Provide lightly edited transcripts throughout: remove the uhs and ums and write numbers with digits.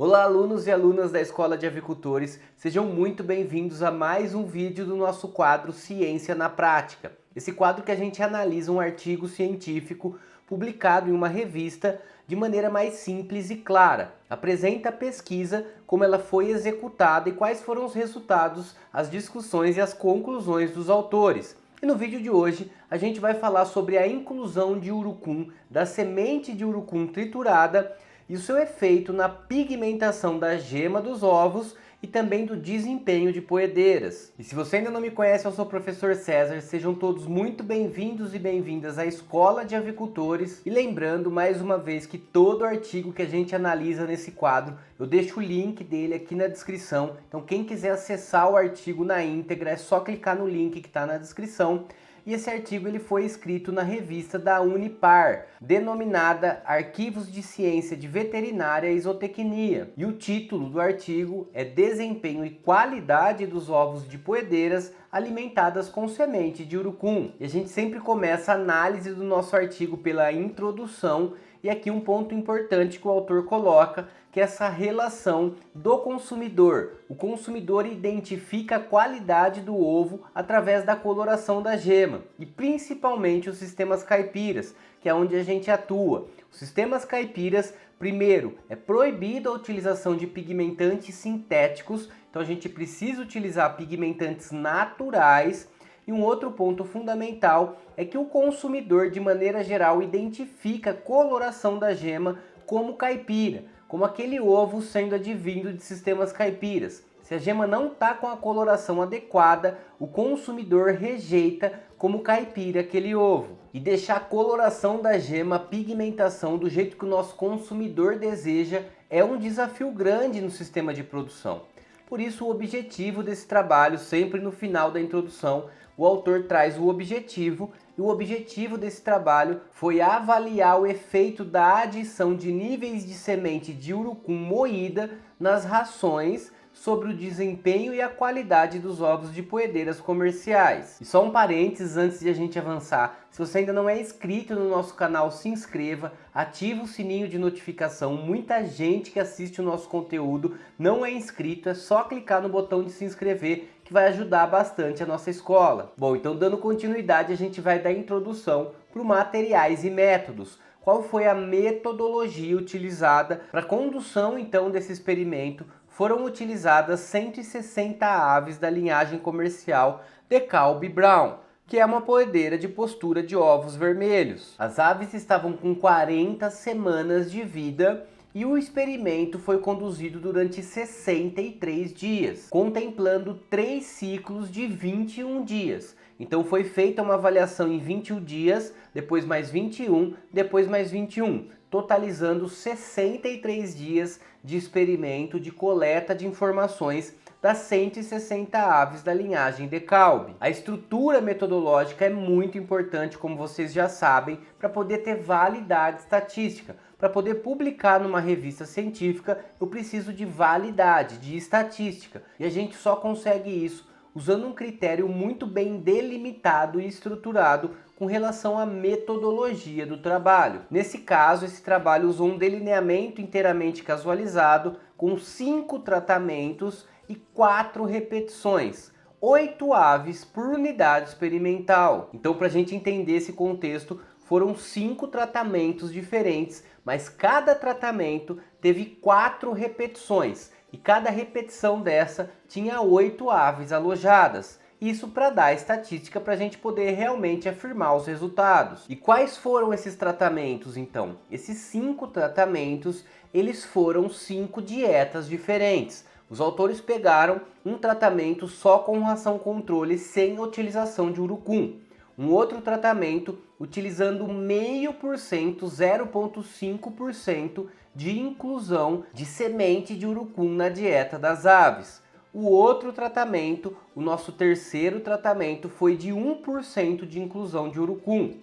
Olá, alunos e alunas da Escola de Avicultores, sejam muito bem-vindos a mais um vídeo do nosso quadro Ciência na Prática. Esse quadro que a gente analisa um artigo científico publicado em uma revista de maneira mais simples e clara. Apresenta a pesquisa, como ela foi executada e quais foram os resultados, as discussões e as conclusões dos autores. E no vídeo de hoje a gente vai falar sobre a inclusão de urucum, da semente de urucum triturada e o seu efeito na pigmentação da gema dos ovos e também do desempenho de poedeiras. E se você ainda não me conhece, eu sou o professor César, sejam todos muito bem-vindos e bem-vindas à Escola de Avicultores. E lembrando mais uma vez que todo artigo que a gente analisa nesse quadro, eu deixo o link dele aqui na descrição. Então quem quiser acessar o artigo na íntegra, é só clicar no link que está na descrição. E esse artigo ele foi escrito na revista da Unipar, denominada Arquivos de Ciência de Veterinária e Zootecnia. E o título do artigo é Desempenho e Qualidade dos Ovos de Poedeiras alimentadas com semente de urucum. E a gente sempre começa a análise do nosso artigo pela introdução, e aqui um ponto importante que o autor coloca, que é essa relação do consumidor. O consumidor identifica a qualidade do ovo através da coloração da gema, e principalmente os sistemas caipiras, que é onde a gente atua. Os sistemas caipiras, primeiro, é proibida a utilização de pigmentantes sintéticos, então a gente precisa utilizar pigmentantes naturais. E um outro ponto fundamental é que o consumidor, de maneira geral, identifica a coloração da gema como caipira, como aquele ovo sendo advindo de sistemas caipiras. Se a gema não está com a coloração adequada, o consumidor rejeita como caipira aquele ovo. E deixar a coloração da gema, a pigmentação do jeito que o nosso consumidor deseja é um desafio grande no sistema de produção. Por isso o objetivo desse trabalho, sempre no final da introdução, o autor traz o objetivo, e o objetivo desse trabalho foi avaliar o efeito da adição de níveis de semente de urucum moída nas rações sobre o desempenho e a qualidade dos ovos de poedeiras comerciais. E só um parênteses antes de a gente avançar: se você ainda não é inscrito no nosso canal, se inscreva, ative o sininho de notificação. Muita gente que assiste o nosso conteúdo não é inscrito, é só clicar no botão de se inscrever que vai ajudar bastante a nossa escola. Bom, então dando continuidade, a gente vai dar introdução para materiais e métodos. Qual foi a metodologia utilizada para a condução então desse experimento? Foram utilizadas 160 aves da linhagem comercial DeKalb Brown, que é uma poedeira de postura de ovos vermelhos. As aves estavam com 40 semanas de vida e o experimento foi conduzido durante 63 dias, contemplando 3 ciclos de 21 dias. Então foi feita uma avaliação em 21 dias, depois mais 21, depois mais 21, totalizando 63 dias de experimento de coleta de informações das 160 aves da linhagem DeKalb. A estrutura metodológica é muito importante, como vocês já sabem, para poder ter validade estatística. Para poder publicar numa revista científica, eu preciso de validade, de estatística. E a gente só consegue isso usando um critério muito bem delimitado e estruturado com relação à metodologia do trabalho. Nesse caso, esse trabalho usou um delineamento inteiramente casualizado, com 5 tratamentos e 4 repetições. 8 aves por unidade experimental. Então, para a gente entender esse contexto, foram 5 tratamentos diferentes, mas cada tratamento teve 4 repetições. E cada repetição dessa tinha 8 aves alojadas. Isso para dar estatística para a gente poder realmente afirmar os resultados. E quais foram esses tratamentos então? Esses 5 tratamentos, eles foram 5 dietas diferentes. Os autores pegaram um tratamento só com ração controle sem a utilização de urucum. Um outro tratamento utilizando 0,5%, 0,5% de inclusão de semente de urucum na dieta das aves. O outro tratamento, o nosso terceiro tratamento, foi de 1% de inclusão de urucum.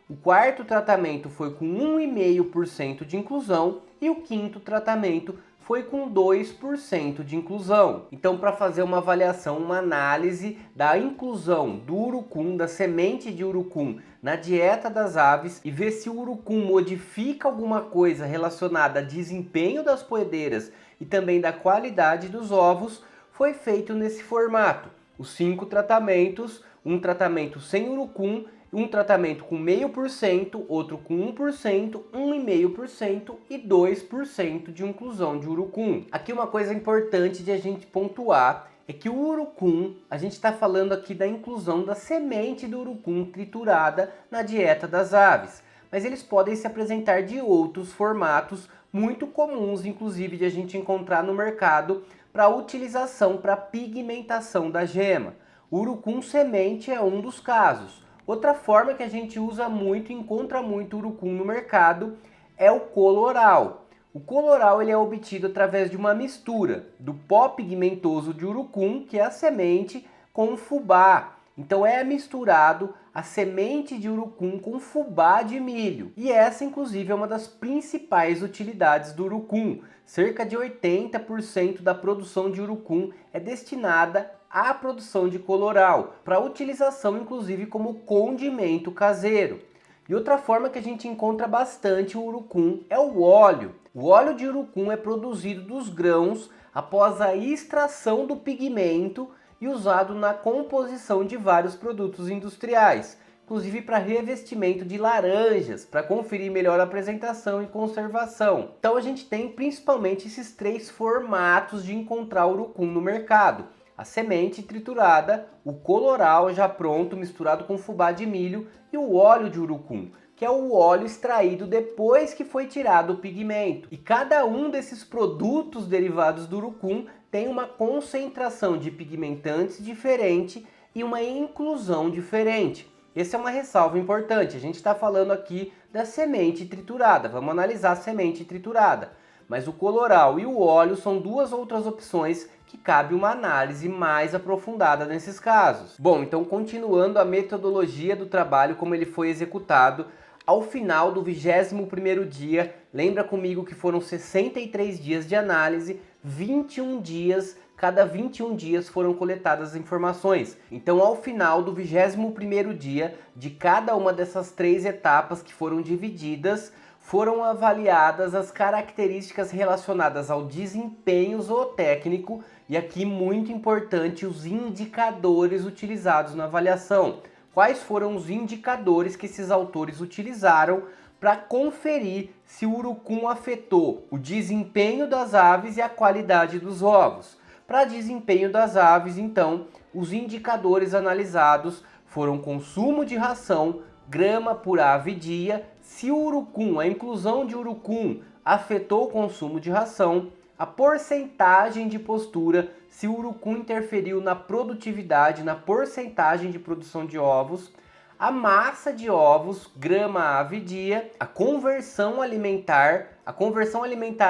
O quarto tratamento foi com 1,5% de inclusão e o quinto tratamento foi com 2% de inclusão. Então, para fazer uma avaliação, uma análise da inclusão do urucum, da semente de urucum na dieta das aves e ver se o urucum modifica alguma coisa relacionada a desempenho das poedeiras e também da qualidade dos ovos foi feito nesse formato. Os 5 tratamentos, um tratamento sem urucum, um tratamento com 0,5%, outro com 1%, 1,5% e 2% de inclusão de urucum. Aqui uma coisa importante de a gente pontuar é que o urucum, a gente está falando aqui da inclusão da semente do urucum triturada na dieta das aves, mas eles podem se apresentar de outros formatos muito comuns, inclusive de a gente encontrar no mercado para utilização para pigmentação da gema. O urucum semente é um dos casos. Outra forma que a gente usa muito e encontra muito urucum no mercado é o coloral. O coloral ele é obtido através de uma mistura do pó pigmentoso de urucum, que é a semente, com o fubá. Então é misturado a semente de urucum com fubá de milho. E essa inclusive é uma das principais utilidades do urucum. Cerca de 80% da produção de urucum é destinada à produção de coloral, para utilização inclusive como condimento caseiro. E outra forma que a gente encontra bastante o urucum é o óleo. O óleo de urucum é produzido dos grãos após a extração do pigmento e usado na composição de vários produtos industriais, inclusive para revestimento de laranjas, para conferir melhor a apresentação e conservação. Então a gente tem principalmente esses 3 formatos de encontrar urucum no mercado: a semente triturada, o coloral já pronto misturado com fubá de milho e o óleo de urucum, que é o óleo extraído depois que foi tirado o pigmento. E cada um desses produtos derivados do urucum tem uma concentração de pigmentantes diferente e uma inclusão diferente. Essa é uma ressalva importante. A gente está falando aqui da semente triturada. Vamos analisar a semente triturada. Mas o coloral e o óleo são 2 outras opções que cabe uma análise mais aprofundada nesses casos. Bom, então continuando a metodologia do trabalho, como ele foi executado, ao final do 21º dia, lembra comigo que foram 63 dias de análise, 21 dias, cada 21 dias foram coletadas as informações. Então ao final do 21º dia, de cada uma dessas 3 etapas que foram divididas, foram avaliadas as características relacionadas ao desempenho zootécnico e aqui muito importante os indicadores utilizados na avaliação. Quais foram os indicadores que esses autores utilizaram para conferir se o urucum afetou o desempenho das aves e a qualidade dos ovos? Para desempenho das aves, então, os indicadores analisados foram consumo de ração, grama por ave dia, se o urucum, a inclusão de urucum afetou o consumo de ração, a porcentagem de postura, se o urucum interferiu na produtividade, na porcentagem de produção de ovos, a massa de ovos, grama ave dia, a conversão alimentar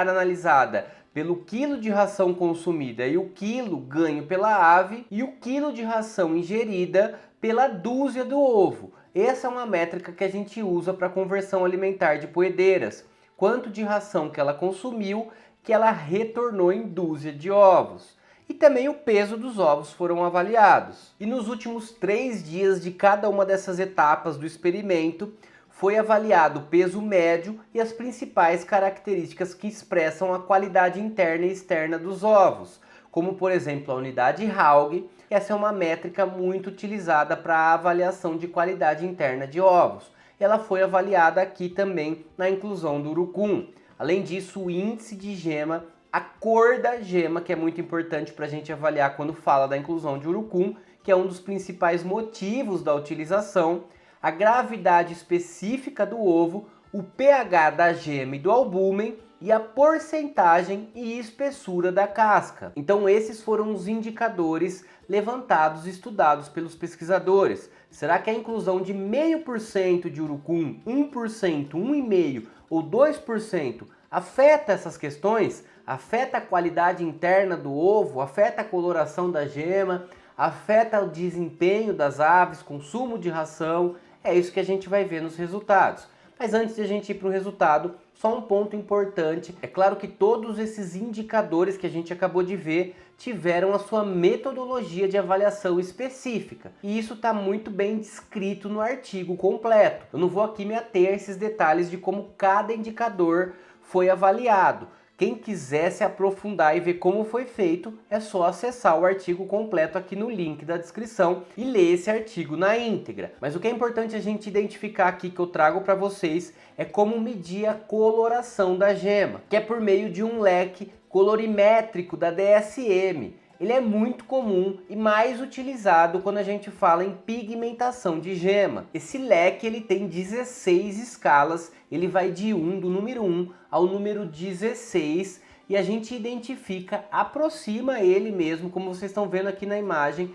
analisada pelo quilo de ração consumida e o quilo ganho pela ave e o quilo de ração ingerida pela dúzia do ovo. Essa é uma métrica que a gente usa para conversão alimentar de poedeiras. Quanto de ração que ela consumiu, que ela retornou em dúzia de ovos. E também o peso dos ovos foram avaliados. E nos últimos 3 dias de cada uma dessas etapas do experimento, foi avaliado o peso médio e as principais características que expressam a qualidade interna e externa dos ovos, como por exemplo a unidade Haug. Essa é uma métrica muito utilizada para a avaliação de qualidade interna de ovos. Ela foi avaliada aqui também na inclusão do urucum. Além disso, o índice de gema, a cor da gema, que é muito importante para a gente avaliar quando fala da inclusão de urucum, que é um dos principais motivos da utilização, a gravidade específica do ovo, o pH da gema e do albúmen e a porcentagem e espessura da casca. Então esses foram os indicadores levantados e estudados pelos pesquisadores. Será que a inclusão de 0,5% de urucum, 1%, 1,5% ou 2% afeta essas questões? Afeta a qualidade interna do ovo? Afeta a coloração da gema? Afeta o desempenho das aves, consumo de ração? É isso que a gente vai ver nos resultados. Mas antes de a gente ir para o resultado, só um ponto importante. É claro que todos esses indicadores que a gente acabou de ver tiveram a sua metodologia de avaliação específica. E isso está muito bem descrito no artigo completo. Eu não vou aqui me ater a esses detalhes de como cada indicador foi avaliado. Quem quiser se aprofundar e ver como foi feito, é só acessar o artigo completo aqui no link da descrição e ler esse artigo na íntegra. Mas o que é importante a gente identificar aqui que eu trago para vocês é como medir a coloração da gema, que é por meio de um leque colorimétrico da DSM. Ele é muito comum e mais utilizado quando a gente fala em pigmentação de gema. Esse leque ele tem 16 escalas, ele vai de 1, do número 1 ao número 16, e a gente identifica, aproxima ele mesmo, como vocês estão vendo aqui na imagem,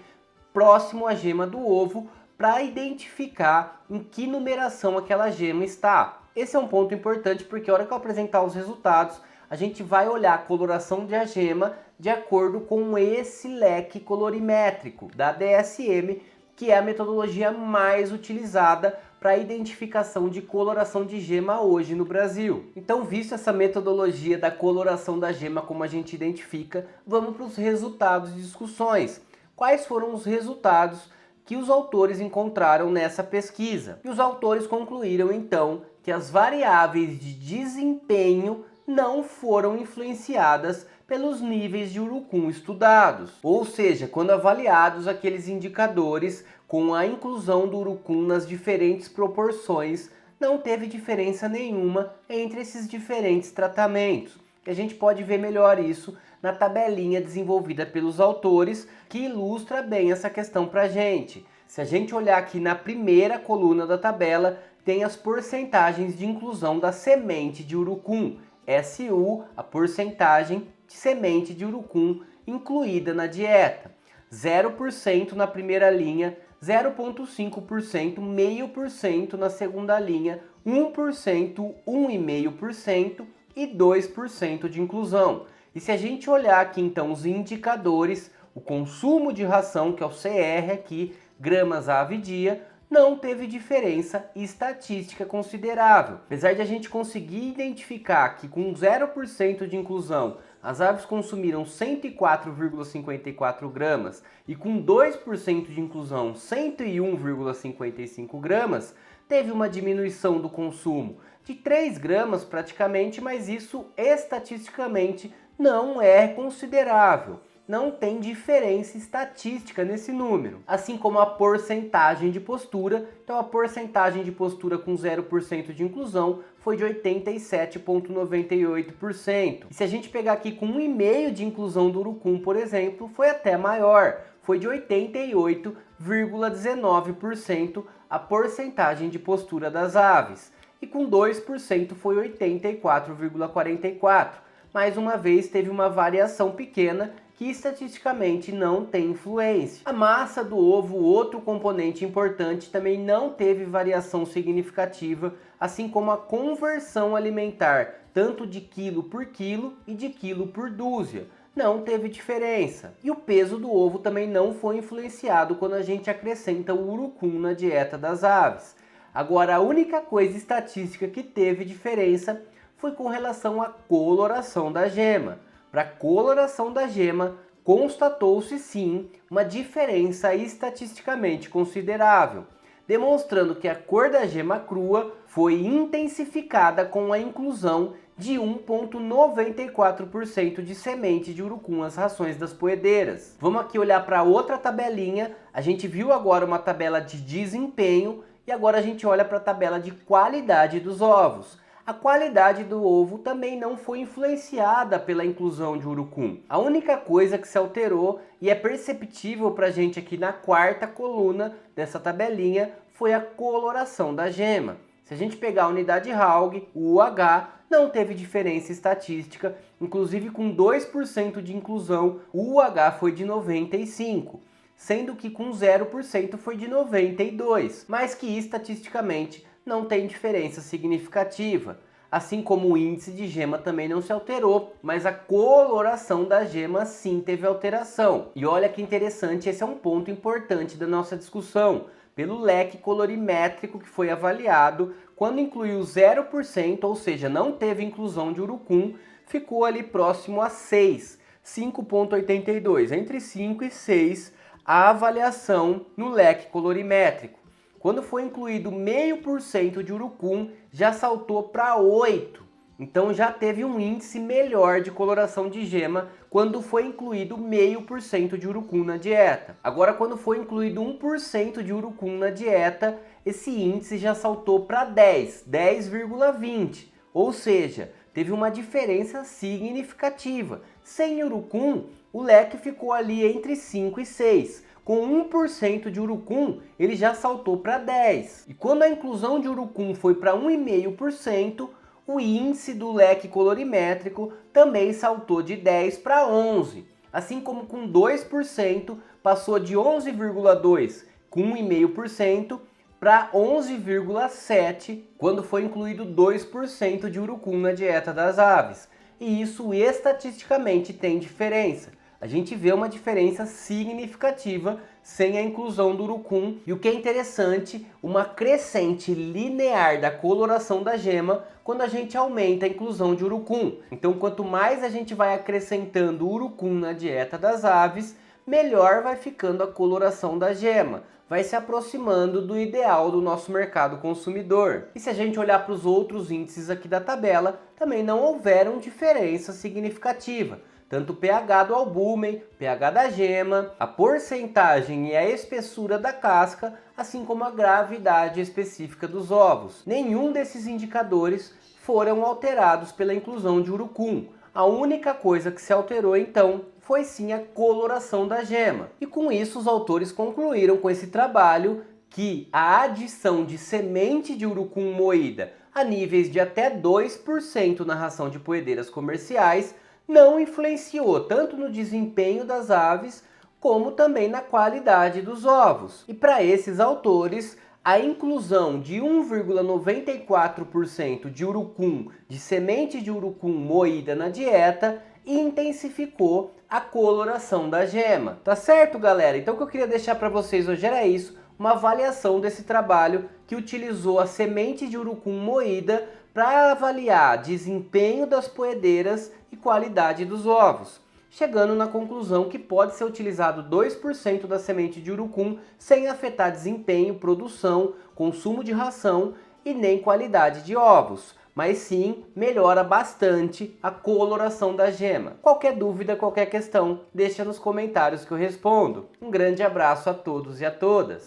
próximo à gema do ovo, para identificar em que numeração aquela gema está. Esse é um ponto importante porque a hora que eu apresentar os resultados, a gente vai olhar a coloração da gema de acordo com esse leque colorimétrico da DSM, que é a metodologia mais utilizada para a identificação de coloração de gema hoje no Brasil. Então, visto essa metodologia da coloração da gema, como a gente identifica, vamos para os resultados de discussões. Quais foram os resultados que os autores encontraram nessa pesquisa? E os autores concluíram, então, que as variáveis de desempenho não foram influenciadas pelos níveis de urucum estudados. Ou seja, quando avaliados aqueles indicadores com a inclusão do urucum nas diferentes proporções, não teve diferença nenhuma entre esses diferentes tratamentos. E a gente pode ver melhor isso na tabelinha desenvolvida pelos autores, que ilustra bem essa questão pra gente. Se a gente olhar aqui na primeira coluna da tabela, tem as porcentagens de inclusão da semente de urucum. SU, a porcentagem de semente de urucum incluída na dieta. 0% na primeira linha, 0,5%, 0,5% na segunda linha, 1%, 1,5% e 2% de inclusão. E se a gente olhar aqui então os indicadores, o consumo de ração, que é o CR aqui, gramas ave dia, não teve diferença estatística considerável. Apesar de a gente conseguir identificar que com 0% de inclusão as aves consumiram 104,54 gramas e com 2% de inclusão 101,55 gramas, teve uma diminuição do consumo de 3 gramas praticamente, mas isso estatisticamente não é considerável. Não tem diferença estatística nesse número, assim como a porcentagem de postura. Então a porcentagem de postura com 0% de inclusão foi de 87,98%. E se a gente pegar aqui com 1,5% de inclusão do urucum, por exemplo, foi até maior, foi de 88,19% a porcentagem de postura das aves. E com 2% foi 84,44%. Mais uma vez teve uma variação pequena que estatisticamente não tem influência. A massa do ovo, outro componente importante, também não teve variação significativa, assim como a conversão alimentar, tanto de quilo por quilo e de quilo por dúzia. Não teve diferença. E o peso do ovo também não foi influenciado quando a gente acrescenta o urucum na dieta das aves. Agora, a única coisa estatística que teve diferença foi com relação à coloração da gema. Para a coloração da gema, constatou-se sim uma diferença estatisticamente considerável, demonstrando que a cor da gema crua foi intensificada com a inclusão de 1,94% de semente de urucum nas rações das poedeiras. Vamos aqui olhar para outra tabelinha. A gente viu agora uma tabela de desempenho e agora a gente olha para a tabela de qualidade dos ovos. A qualidade do ovo também não foi influenciada pela inclusão de urucum. A única coisa que se alterou, e é perceptível para a gente aqui na quarta coluna dessa tabelinha, foi a coloração da gema. Se a gente pegar a unidade Haug, o UH, não teve diferença estatística, inclusive com 2% de inclusão, o UH foi de 95%. Sendo que com 0% foi de 92%, mas que estatisticamente não tem diferença significativa. Assim como o índice de gema também não se alterou, mas a coloração da gema sim teve alteração. E olha que interessante, esse é um ponto importante da nossa discussão. Pelo leque colorimétrico que foi avaliado, quando incluiu 0%, ou seja, não teve inclusão de urucum, ficou ali próximo a 6, 5,82, entre 5 e 6 a avaliação no leque colorimétrico. Quando foi incluído 0,5% de urucum, já saltou para 8. Então já teve um índice melhor de coloração de gema quando foi incluído 0,5% de urucum na dieta. Agora, quando foi incluído 1% de urucum na dieta, esse índice já saltou para 10,20. Ou seja, teve uma diferença significativa. Sem urucum, o leque ficou ali entre 5 e 6. Com 1% de urucum, ele já saltou para 10. E quando a inclusão de urucum foi para 1,5%, o índice do leque colorimétrico também saltou de 10 para 11. Assim como com 2%, passou de 11,2 com 1,5% para 11,7 quando foi incluído 2% de urucum na dieta das aves. E isso estatisticamente tem diferença. A gente vê uma diferença significativa sem a inclusão do urucum. E o que é interessante, uma crescente linear da coloração da gema quando a gente aumenta a inclusão de urucum. Então, quanto mais a gente vai acrescentando urucum na dieta das aves, melhor vai ficando a coloração da gema. Vai se aproximando do ideal do nosso mercado consumidor. E se a gente olhar para os outros índices aqui da tabela, também não houveram diferença significativa. Tanto o pH do albúmen, pH da gema, a porcentagem e a espessura da casca, assim como a gravidade específica dos ovos. Nenhum desses indicadores foram alterados pela inclusão de urucum. A única coisa que se alterou então foi sim a coloração da gema. E com isso os autores concluíram com esse trabalho que a adição de semente de urucum moída a níveis de até 2% na ração de poedeiras comerciais não influenciou tanto no desempenho das aves como também na qualidade dos ovos. E para esses autores, a inclusão de 1,94% de urucum, de semente de urucum moída na dieta, intensificou a coloração da gema. Tá certo, galera? Então o que eu queria deixar para vocês hoje era isso, uma avaliação desse trabalho que utilizou a semente de urucum moída para avaliar desempenho das poedeiras e qualidade dos ovos, chegando na conclusão que pode ser utilizado 2% da semente de urucum sem afetar desempenho, produção, consumo de ração e nem qualidade de ovos, mas sim melhora bastante a coloração da gema. Qualquer dúvida, qualquer questão, deixa nos comentários que eu respondo. Um grande abraço a todos e a todas!